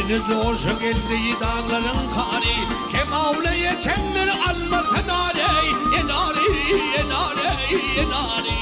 Yeni coşu geldi dağların kari, Kemavle yetenleri almasın arey, enari, enari, enari.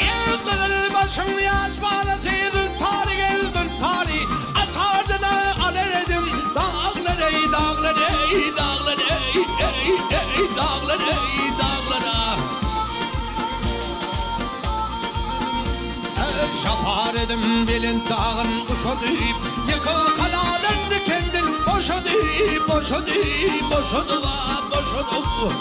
Yıldırır başın yaz bağlatıydı, tari geldin tari, atardına aneredim, dağları, dağları, dağları, dağları, dağlara. Şapar edim belin dağın uşadıp, yıkı kalalarını kendin boşadıp, boşadıp, boşadıp, boşadıp.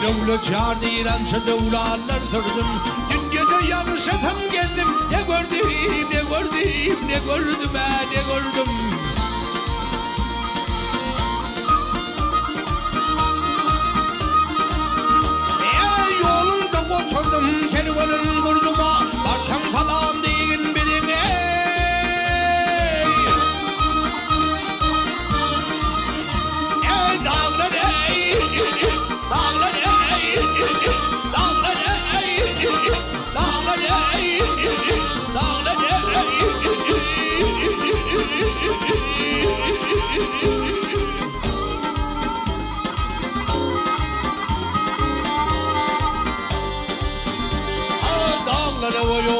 Devlet yardı İrançı devlalar sürdüm. Dün gece yanışıtan geldim. Ne gördüm, ne gördüm, ne gördüm, ne gördüm. Yolunda koçurdum, kervanın kurduma. Bartan salam deyin bilin ey. Ey dağlar ey, dağlar ey. Dağlara voyo.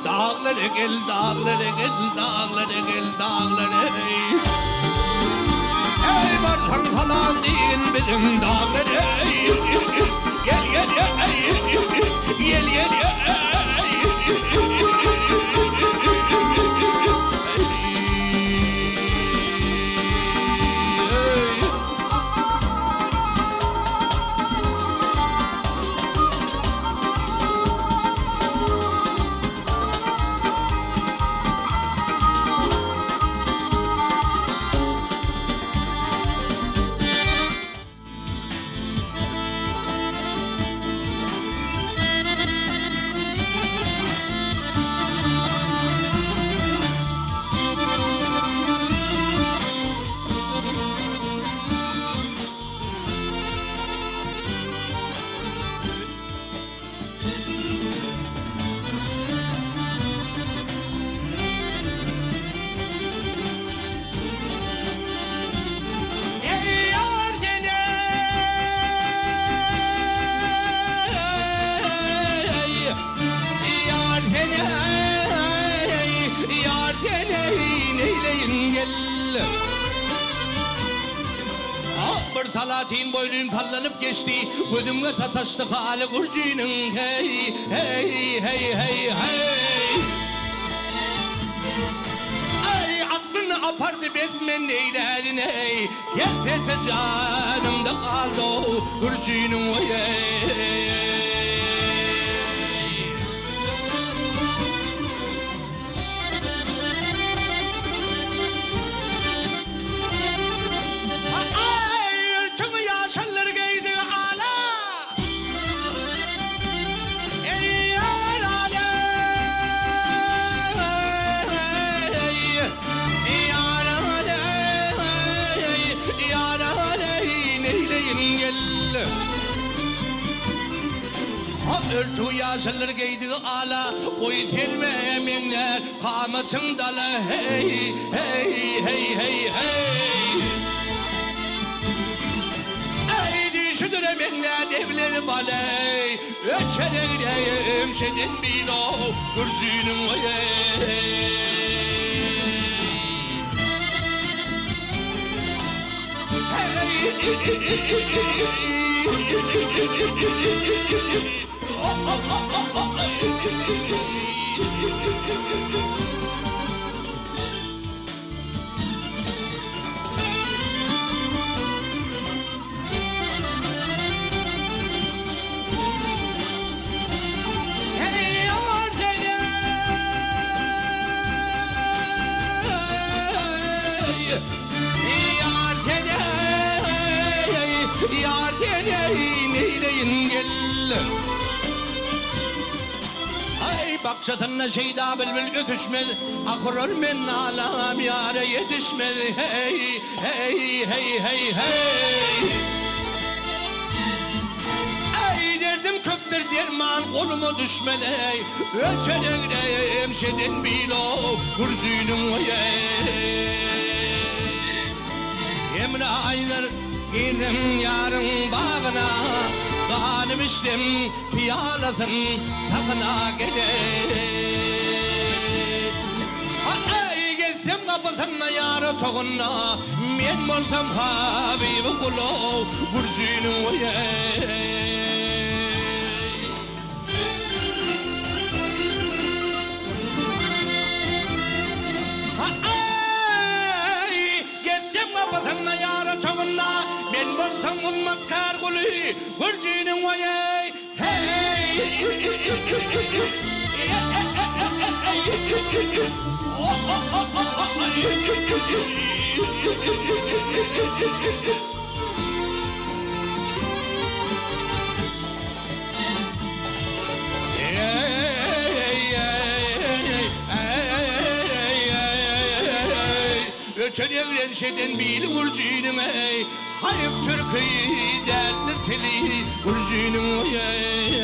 Dağlara gel, dağlara gel, dağlara gel, dağlara ey. Ey varsan salam deyin benim dağlara ey. Gel, gel, ey, gel, gel, ey. Salatin boylum sallanıp geçti. Gözümle sataştı hali kurcunun. Hey, hey, hey, hey, hey. Ay aklını apardı bezmen neylerin hey. Gelsete canımda kaldı o kurcunun oy hey. Örtü yaşalır giydi ala, oy telmeminler, kamatın dalı hey, hey, hey, hey, hey. Ey düşünürem benden evleri baley Öçereyim şedin bilo Gürzünün vayey Yar seni neyleyin gel Ay bakşatınla şeyda bülbül götüşmedi Akurur men alam yâre yetişmedi Hey hey hey hey hey Ay derdim köktür derman koluma düşmedi Hey öçereyim şedin bilo Gürzünün vayey Emre aylar Girdim yarın bağına Kanım içtim piyalasın sakına gele Ay gelsem kapısına yarı toğuna Men bolsam habibi kulu Gürzünün vayey Kapısına yarı çoğuna Ben bolsam ummatkar kulu Gürzünün vayey Hey Öçereyim şedin bil Gürzünün ey Hayıp Türkiye derdir teli Gürzünün ey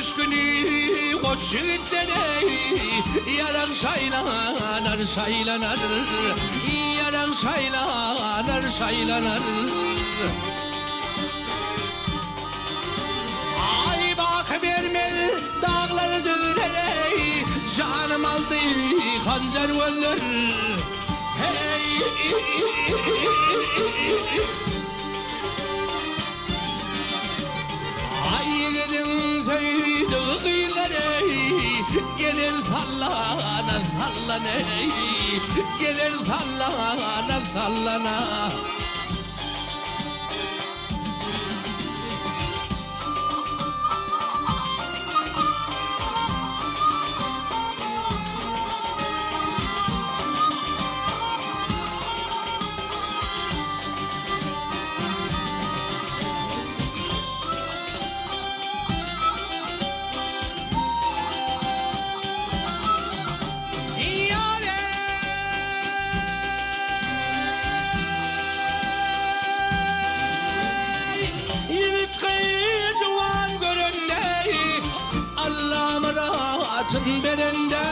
Hoş günü koç yiğitlere Yaran şaylanar şaylanar Yaran şaylanar şaylanar Ay bak vermez dağları dönerey Canım aldı hancar veller Hey Ay gidin söyledi kıyıları Gelir sallana sallana Gelir sallana sallana Atın berende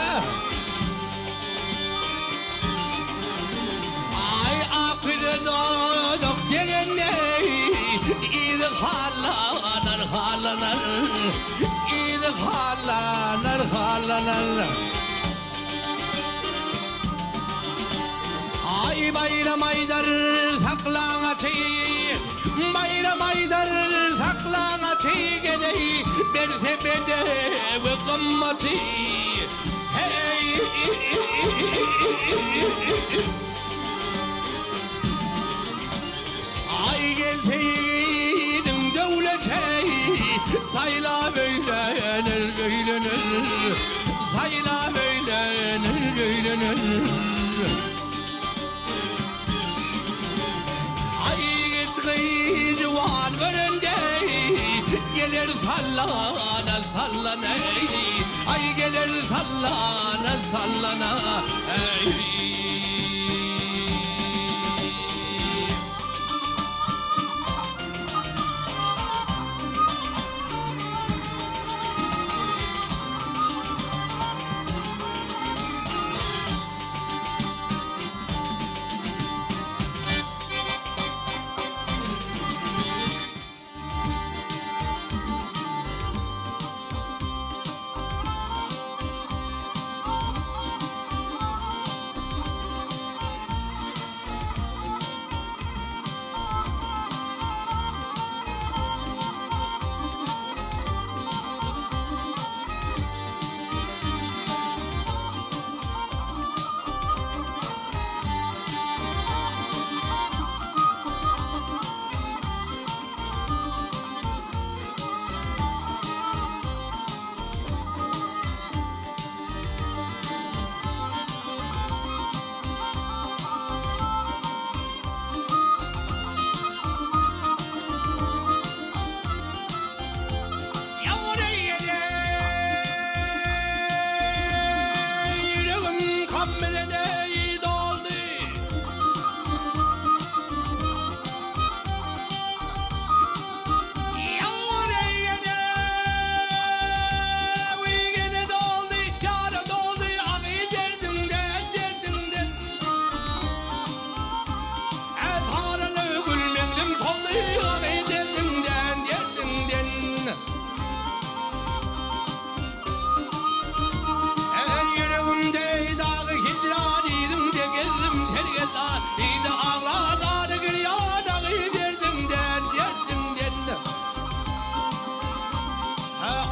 Ay akılı doğduk derende İdi halanar halanar İdi halanar halanar Ay bayram aydar saklana çiğ Bayram aydar saklana çiğ Geleyi berse bede ve kımmati Hey Ay gelseydin devlete, sayla böylenir böylenir, sayla böylenir böylenir. Ay gittiği civan göründe, gelir sallana sallana, ay gelir sallana sallana.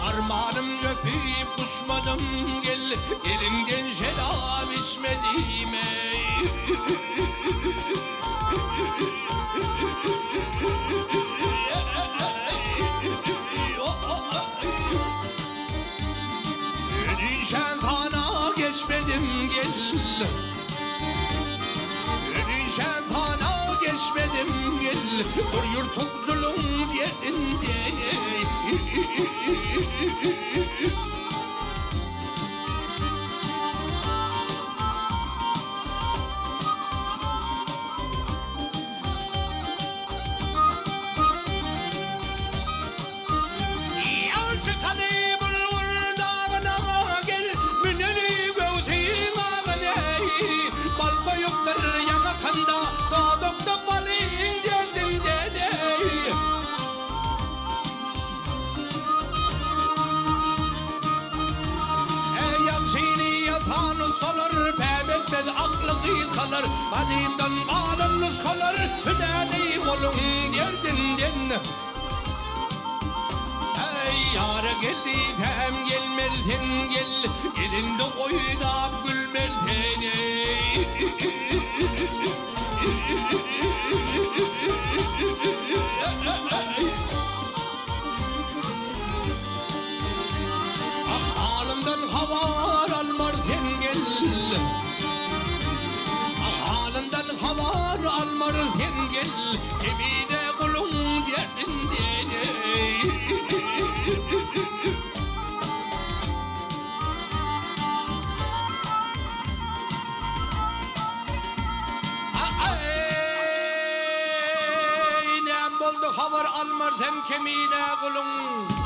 Armağanım öpüp kuşmadım gel, elinden şerap içmedim ey. Düşen kana geçmedim gel, düşen kana geçmedim gel, dur yurtuk zulüm yerinde. Aklı kalır, kadimden alımlız kalır, hünerli olun derdinden. Ey yâre geldi tem gelmezsen gel, elinde oynap gülmezsen ey. Ağlından havar almar sen gel, havar almarız sen gel, evine kulun derdinden. Nem buldu havar almar sen kemine kulun.